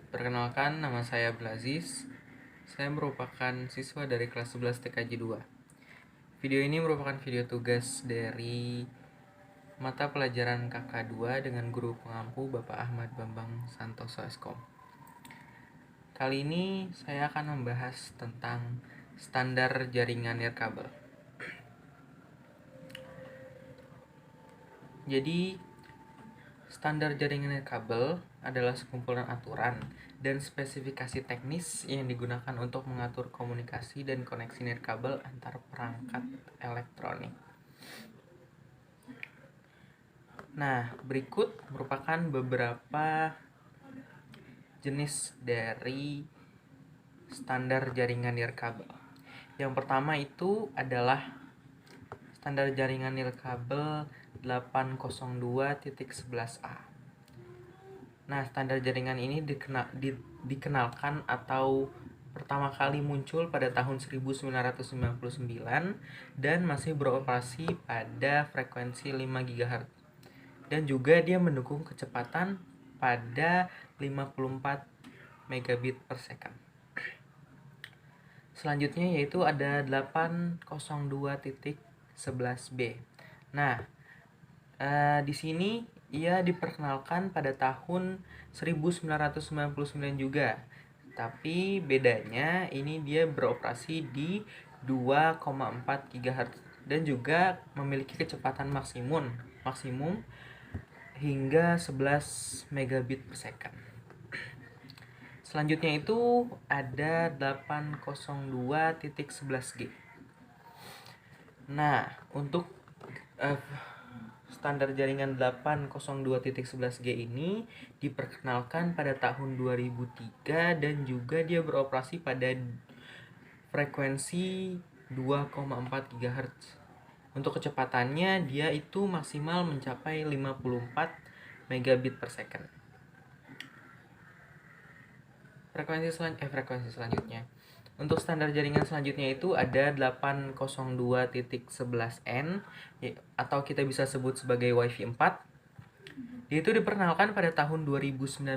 Perkenalkan, nama saya Blaziz. Saya merupakan siswa dari kelas 11 TKJ 2. Video ini merupakan video tugas dari mata pelajaran KK2 dengan guru pengampu Bapak Ahmad Bambang Santoso Eskom. Kali ini saya akan membahas tentang standar jaringan nirkabel. Jadi, standar jaringan nirkabel adalah sekumpulan aturan dan spesifikasi teknis yang digunakan untuk mengatur komunikasi dan koneksi nirkabel antar perangkat elektronik. Nah, berikut merupakan beberapa jenis dari standar jaringan nirkabel. Yang pertama itu adalah standar jaringan nirkabel 802.11a. Nah, standar jaringan ini dikenalkan atau pertama kali muncul pada tahun 1999 dan masih beroperasi pada frekuensi 5 GHz. Dan juga dia mendukung kecepatan pada 54 megabit per second. Selanjutnya yaitu ada 802.11b. Nah, di sini ia diperkenalkan pada tahun 1999 juga. Tapi bedanya ini dia beroperasi di 2,4 GHz dan juga memiliki kecepatan maksimum hingga 11 megabit per second. Selanjutnya itu ada 802.11g. Nah, untuk standar jaringan 802.11g ini diperkenalkan pada tahun 2003 dan juga dia beroperasi pada frekuensi 2,4 GHz. Untuk kecepatannya dia itu maksimal mencapai 54 megabit per second. Frekuensi selanjutnya. Untuk standar jaringan selanjutnya itu ada 802.11n atau kita bisa sebut sebagai Wi-Fi 4. Dia itu diperkenalkan pada tahun 2009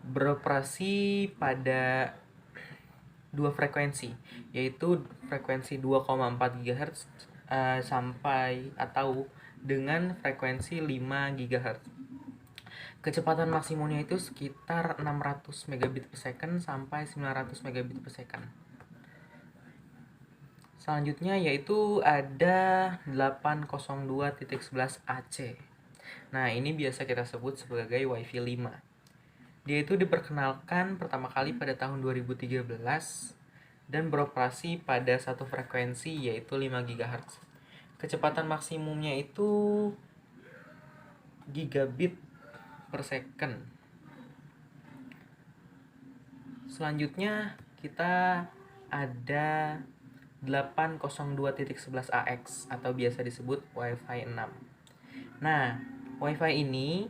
beroperasi pada dua frekuensi, yaitu frekuensi 2,4 GHz sampai atau dengan frekuensi 5 GHz. Kecepatan maksimumnya itu sekitar 600 megabit per second sampai 900 megabit per second. Selanjutnya yaitu ada 802.11ac. Nah, ini biasa kita sebut sebagai Wi-Fi 5. Dia itu diperkenalkan pertama kali pada tahun 2013 dan beroperasi pada satu frekuensi yaitu 5 GHz. Kecepatan maksimumnya itu gigabit per second. Selanjutnya kita ada 802.11ax atau biasa disebut Wi-Fi 6. Nah, Wi-Fi ini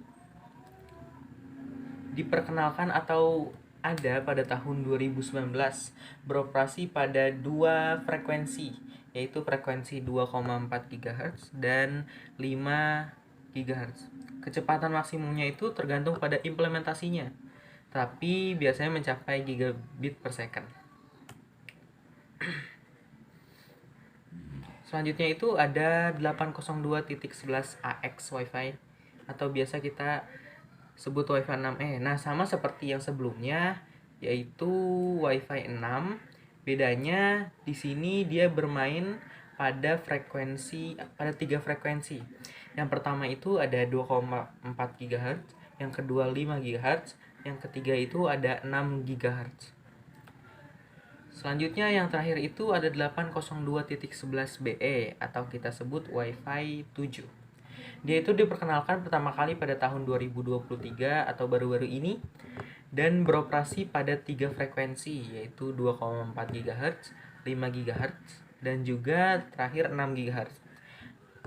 diperkenalkan atau ada pada tahun 2019 beroperasi pada dua frekuensi, yaitu frekuensi 2,4 GHz dan 5 GHz. Kecepatan maksimumnya itu tergantung pada implementasinya, tapi biasanya mencapai gigabit per second. Selanjutnya itu ada 802.11ax Wi-Fi atau biasa kita sebut Wi-Fi 6E. Nah, sama seperti yang sebelumnya yaitu Wi-Fi 6. Bedanya di sini dia bermain pada tiga frekuensi. Yang pertama itu ada 2,4 GHz, yang kedua 5 GHz, yang ketiga itu ada 6 GHz. Selanjutnya yang terakhir itu ada 802.11be atau kita sebut Wi-Fi 7. Dia itu diperkenalkan pertama kali pada tahun 2023 atau baru-baru ini dan beroperasi pada tiga frekuensi yaitu 2,4 GHz, 5 GHz, dan juga terakhir 6 GHz.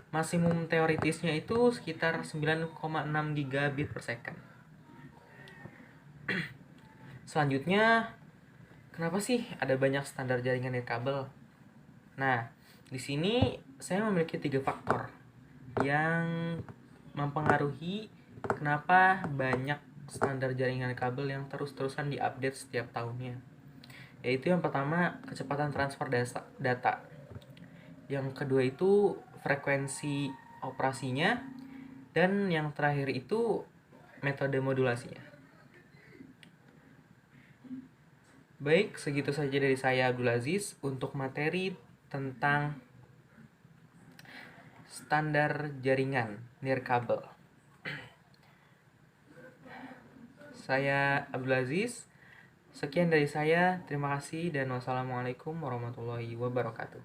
Maksimum teoritisnya itu sekitar 9,6 gigabit per second. Selanjutnya, kenapa sih ada banyak standar jaringan nirkabel? Nah, di sini saya memiliki 3 faktor yang mempengaruhi kenapa banyak standar jaringan kabel yang terus-terusan diupdate setiap tahunnya? Yaitu yang pertama, kecepatan transfer data. Yang kedua itu frekuensi operasinya. Dan yang terakhir itu metode modulasinya. Baik, segitu saja dari saya Abdul Aziz untuk materi tentang standar jaringan nirkabel. Saya Abdul Aziz. Sekian dari saya. Terima kasih dan wassalamualaikum warahmatullahi wabarakatuh.